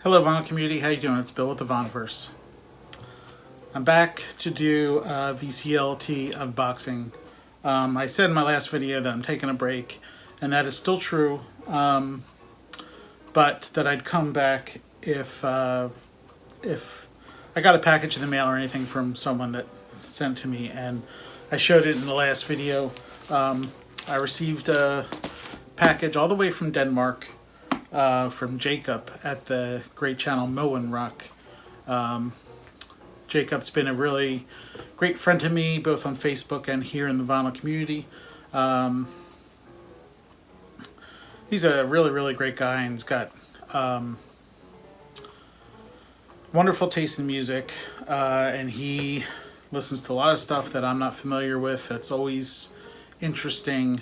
Hello vinyl community, how you doing? It's Bill with the Vinyl. I'm back to do a VCLT unboxing. I said in my last video that I'm taking a break, and that is still true, but that I'd come back if I got a package in the mail or anything from someone that sent to me, and I showed it in the last video. I received a package all the way from Denmark from Jacob at the great channel Moen Rock. Jacob's been a really great friend to me, both on Facebook and here in the vinyl community. He's a really great guy, and he's got wonderful taste in music, and he listens to a lot of stuff that I'm not familiar with. That's always interesting.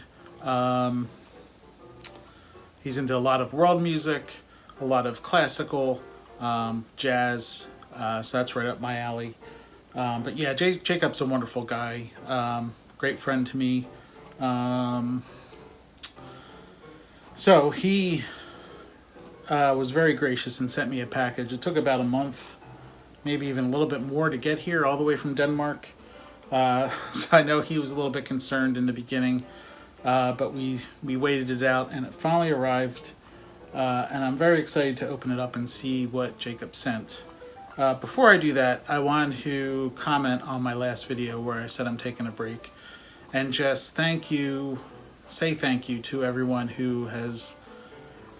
He's into a lot of world music, a lot of classical, jazz, so that's right up my alley. But yeah, Jacob's a wonderful guy, great friend to me. So he was very gracious and sent me a package. It took about a month, maybe even a little bit more, to get here all the way from Denmark. So I know he was a little bit concerned in the beginning. But we waited it out, and it finally arrived, and I'm very excited to open it up and see what Jacob sent. Before I do that, I wanted to comment on my last video where I said I'm taking a break, and just say thank you to everyone who has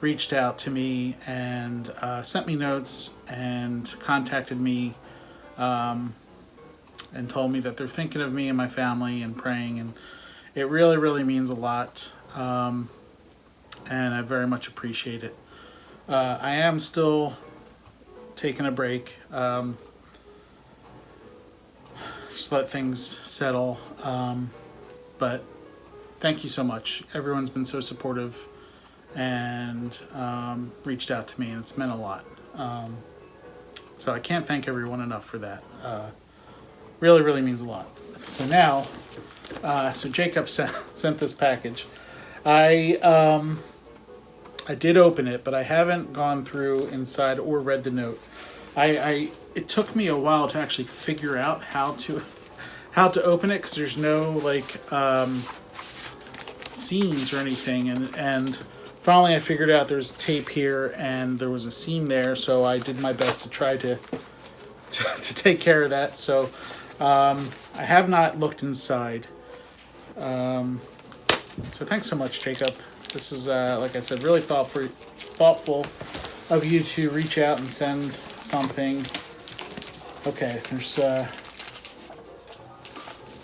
reached out to me and sent me notes and contacted me and told me that they're thinking of me and my family and praying, and it really means a lot, and I very much appreciate it. I am still taking a break, just let things settle, but thank you so much. Everyone's been so supportive and reached out to me, and it's meant a lot. So I can't thank everyone enough for that. Really means a lot. So now, so Jacob sent this package. I did open it, but I haven't gone through inside or read the note. It took me a while to actually figure out how to open it, because there's no like seams or anything, and finally I figured out there's tape here and there was a seam there, so I did my best to try to take care of that. So I have not looked inside. So thanks so much, Jacob. This is, like I said, really thoughtful of you to reach out and send something. Okay, there's, oh,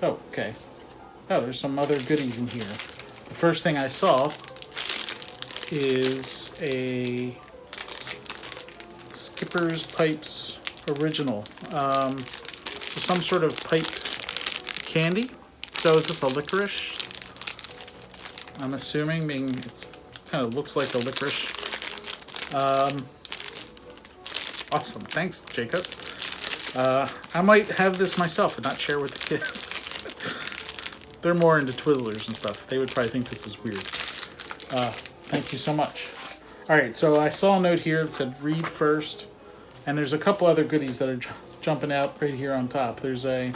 okay. Oh, there's some other goodies in here. The first thing I saw is a Skipper's Pipes original. So some sort of pipe candy. So is this a licorice? I'm assuming, being it kind of looks like a licorice. Awesome, thanks, Jacob. I might have this myself and not share with the kids. They're more into Twizzlers and stuff. They would probably think this is weird. Thank you so much. All right, so I saw a note here that said read first, and there's a couple other goodies that are jumping out right here on top. There's a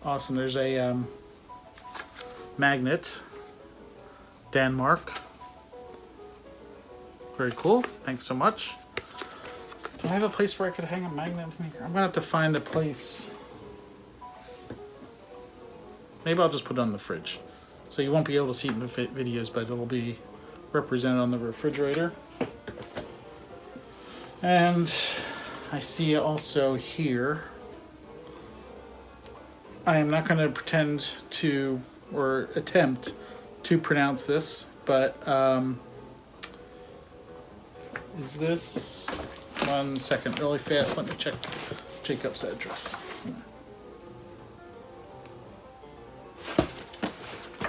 awesome. There's a magnet, Denmark. Very cool. Thanks so much. Do I have a place where I could hang a magnet in here? I'm gonna have to find a place. Maybe I'll just put it on the fridge, so you won't be able to see it in the videos, but it'll be represented on the refrigerator. And I see also here, I am not going to pretend to or attempt to pronounce this, but is this, 1 second, really fast, let me check Jacob's address.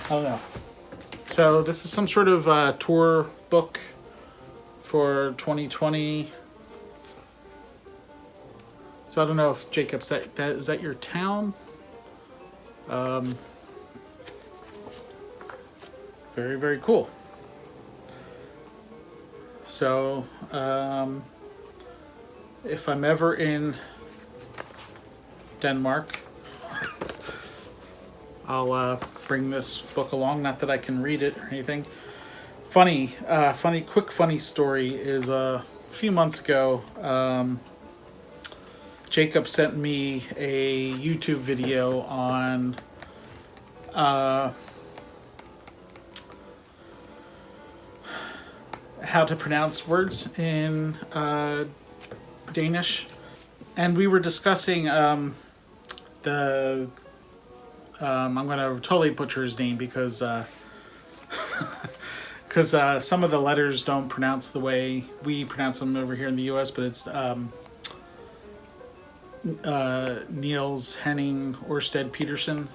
I don't know. So this is some sort of tour book for 2020. So I don't know if Jacob, is that your town? Very cool. So if I'm ever in Denmark, I'll bring this book along. Not that I can read it or anything. Funny story is a few months ago, Jacob sent me a YouTube video on how to pronounce words in Danish, and we were discussing I'm going to totally butcher his name because some of the letters don't pronounce the way we pronounce them over here in the U.S., but it's Niels Henning Orsted Peterson.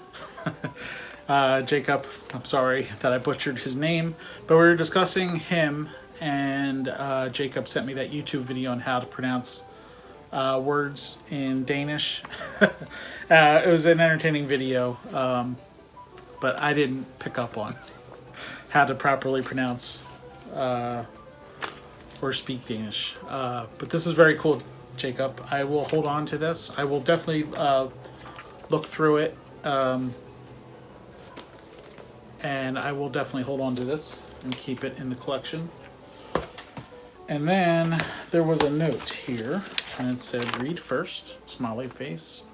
Jacob, I'm sorry that I butchered his name, but we were discussing him, and Jacob sent me that YouTube video on how to pronounce words in Danish. It was an entertaining video, but I didn't pick up on how to properly pronounce or speak Danish. But this is very cool, Jacob. I will hold on to this. I will definitely look through it, and I will definitely hold on to this and keep it in the collection. And then there was a note here, and it said, read first, smiley face.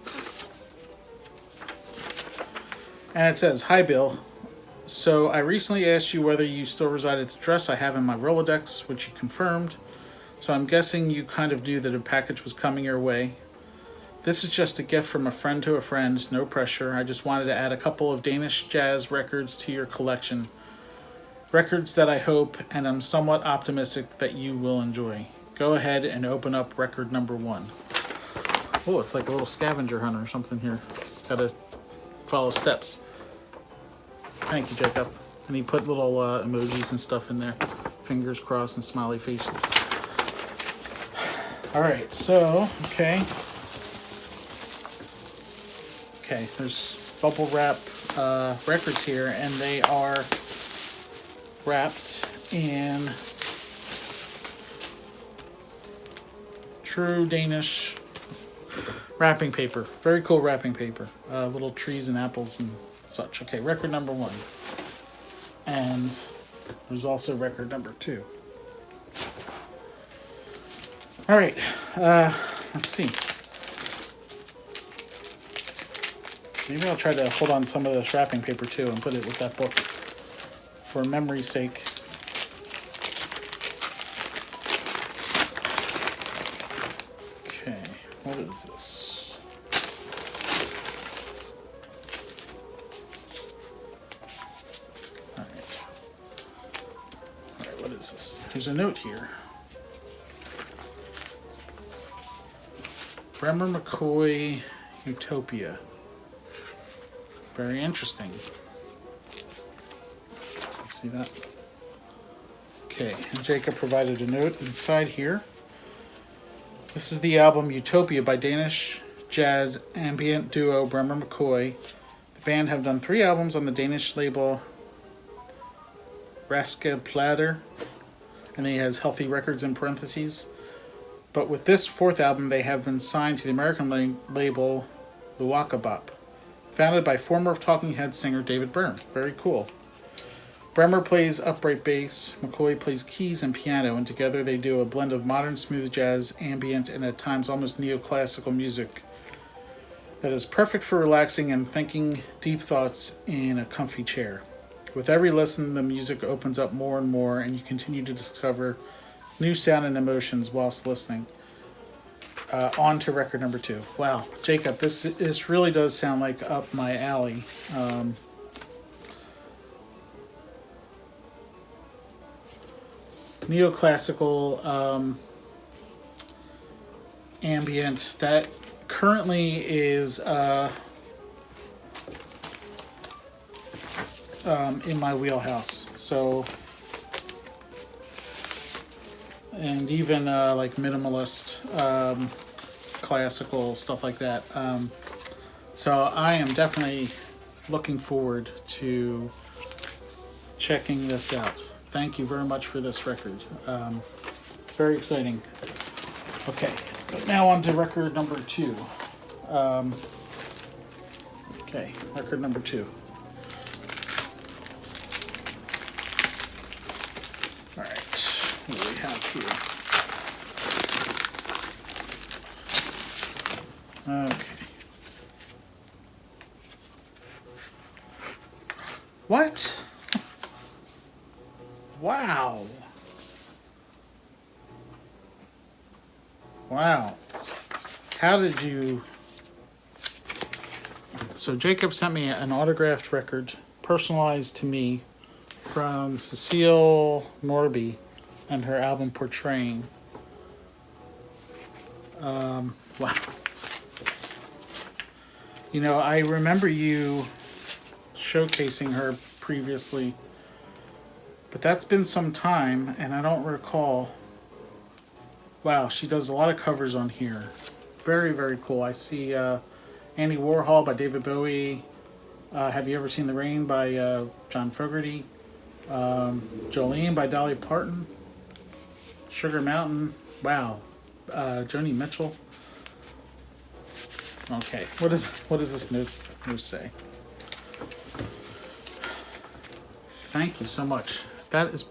And it says, hi Bill, so I recently asked you whether you still reside at the address I have in my Rolodex, which you confirmed. So I'm guessing you kind of knew that a package was coming your way. This is just a gift from a friend to a friend, no pressure. I just wanted to add a couple of Danish jazz records to your collection. Records that I hope and I'm somewhat optimistic that you will enjoy. Go ahead and open up record number 1. Oh, it's like a little scavenger hunt or something here. Gotta follow steps. Thank you, Jacob. And he put little emojis and stuff in there. Fingers crossed and smiley faces. Alright, so, okay. Okay, there's bubble wrap records here, and they are wrapped in true Danish wrapping paper. Very cool wrapping paper. Little trees and apples and such. Okay, record number 1. And there's also record number 2. All right, let's see. Maybe I'll try to hold on some of this wrapping paper too and put it with that book for memory's sake. Okay, what is this? All right, what is this? There's a note here. Bremer McCoy Utopia. Very interesting. See that? Okay, and Jacob provided a note inside here. This is the album Utopia by Danish jazz ambient duo Bremer McCoy. The band have done 3 albums on the Danish label Raske Plader, and then he has Healthy Records in parentheses. But with this 4th album, they have been signed to the American label Luakabop, founded by former Talking Heads singer David Byrne. Very cool. Bremer plays upright bass, McCoy plays keys and piano, and together they do a blend of modern smooth jazz, ambient, and at times almost neoclassical music that is perfect for relaxing and thinking deep thoughts in a comfy chair. With every listen, the music opens up more and more, and you continue to discover new sound and emotions whilst listening. On to record number 2. Wow, Jacob, this really does sound like up my alley. Neoclassical ambient that currently is in my wheelhouse. So, and even like minimalist, classical stuff like that. So I am definitely looking forward to checking this out. thank you very much for this record. Very exciting. Okay, but now on to record number 2. Okay, record number 2. All right, what do we have here? Okay. What? Wow. Wow. How did you... So Jacob sent me an autographed record, personalized to me, from Cecile Norby and her album Portraying. Wow. You know, I remember you showcasing her previously, but that's been some time, and I don't recall. Wow, she does a lot of covers on here. Very, very cool. I see Andy Warhol by David Bowie. Have You Ever Seen the Rain by John Fogerty. Jolene by Dolly Parton. Sugar Mountain. Wow. Joni Mitchell. Okay, what does this note say? Thank you so much. That is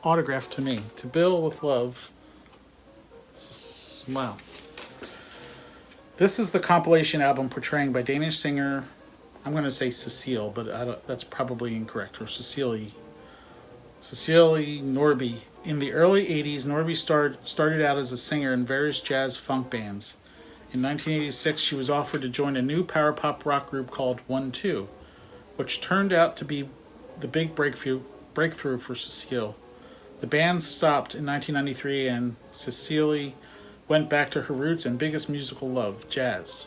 autographed to me. To Bill with love. Wow. This is the compilation album Portraying by Danish singer, I'm going to say Cecile, but that's probably incorrect, or Cecile Norby. In the early 80s, Norby started out as a singer in various jazz funk bands. In 1986, she was offered to join a new power pop rock group called 1-2, which turned out to be the big breakthrough for Cecile. The band stopped in 1993, and Cecile went back to her roots and biggest musical love, jazz.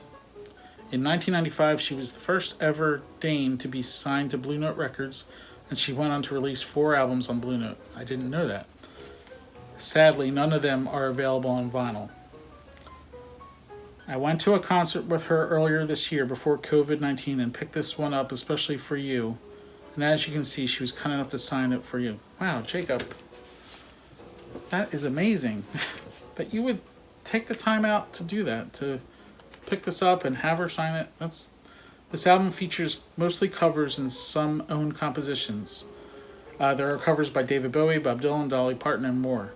In 1995, she was the first ever Dane to be signed to Blue Note Records, and she went on to release 4 albums on Blue Note. I didn't know that. Sadly, none of them are available on vinyl. I went to a concert with her earlier this year before COVID-19 and picked this one up especially for you. And as you can see, she was kind enough to sign it for you. Wow, Jacob. That is amazing. That you would take the time out to do that, to pick this up and have her sign it. This album features mostly covers and some own compositions. There are covers by David Bowie, Bob Dylan, Dolly Parton, and more.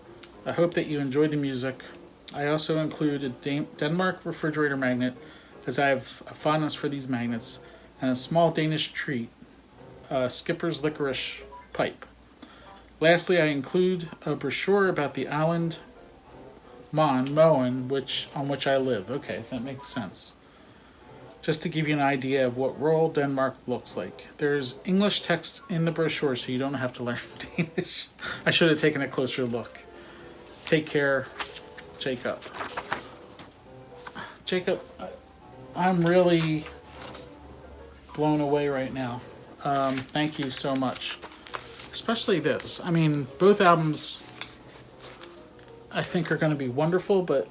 I hope that you enjoy the music. I also include a Denmark refrigerator magnet, as I have a fondness for these magnets, and a small Danish treat, Skipper's Licorice Pipe. Lastly, I include a brochure about the island Moen, on which I live. Okay, that makes sense. Just to give you an idea of what rural Denmark looks like. There's English text in the brochure, so you don't have to learn Danish. I should have taken a closer look. Take care, Jacob. Jacob, I'm really blown away right now. Thank you so much. Especially this. I mean, both albums I think are going to be wonderful, but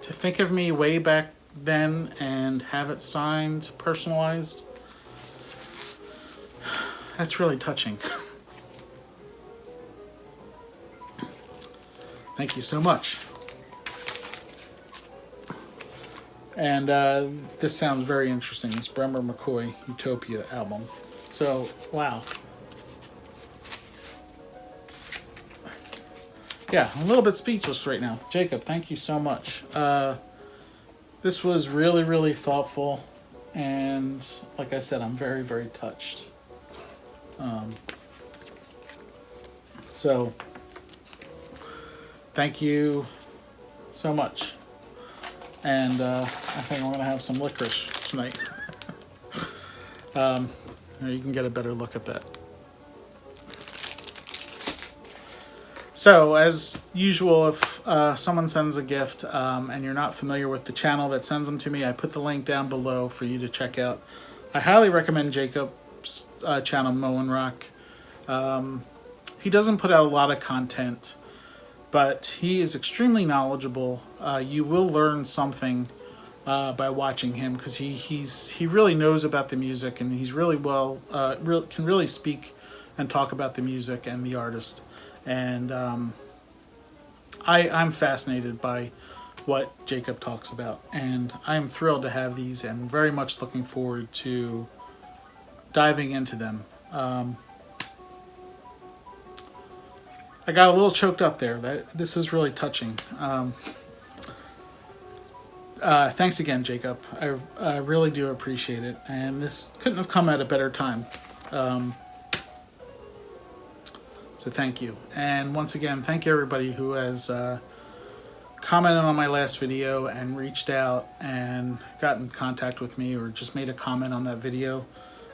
to think of me way back then and have it signed, personalized, that's really touching. Thank you so much. And this sounds very interesting. It's Bremer McCoy Utopia album. So, wow. Yeah, I'm a little bit speechless right now. Jacob, thank you so much. This was really, really thoughtful. And like I said, I'm very, very touched. So, thank you so much. And I think I'm going to have some licorice tonight. You can get a better look at that. So, as usual, if someone sends a gift and you're not familiar with the channel that sends them to me, I put the link down below for you to check out. I highly recommend Jacob's channel, Moen Rock. He doesn't put out a lot of content, but he is extremely knowledgeable. You will learn something by watching him, because he really knows about the music, and he's really can really speak and talk about the music and the artist. And I'm fascinated by what Jacob talks about, and I'm thrilled to have these and very much looking forward to diving into them. I got a little choked up there. This is really touching. Thanks again, Jacob. I really do appreciate it, and this couldn't have come at a better time. So thank you. And once again, thank you everybody who has commented on my last video and reached out and got in contact with me or just made a comment on that video.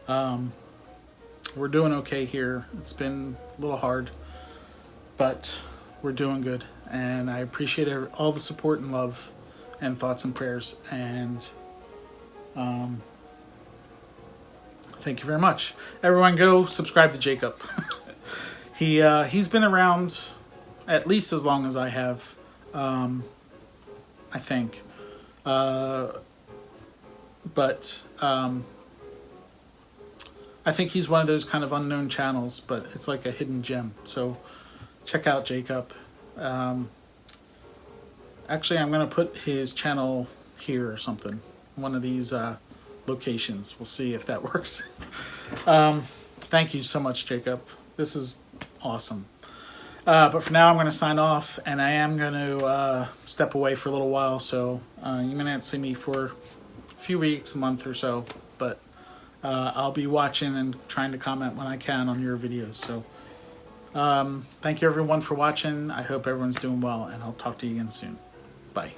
We're doing okay here. It's been a little hard, but we're doing good. And I appreciate all the support and love and thoughts and prayers. And thank you very much. Everyone go subscribe to Jacob. He's been around at least as long as I have, I think. But I think he's one of those kind of unknown channels, but it's like a hidden gem. So check out Jacob. Actually, I'm going to put his channel here or something. One of these locations. We'll see if that works. Thank you so much, Jacob. This is awesome. But for now, I'm going to sign off, and I am going to step away for a little while. So you may not see me for a few weeks, a month or so, but I'll be watching and trying to comment when I can on your videos. So thank you everyone for watching. I hope everyone's doing well, and I'll talk to you again soon. Bye.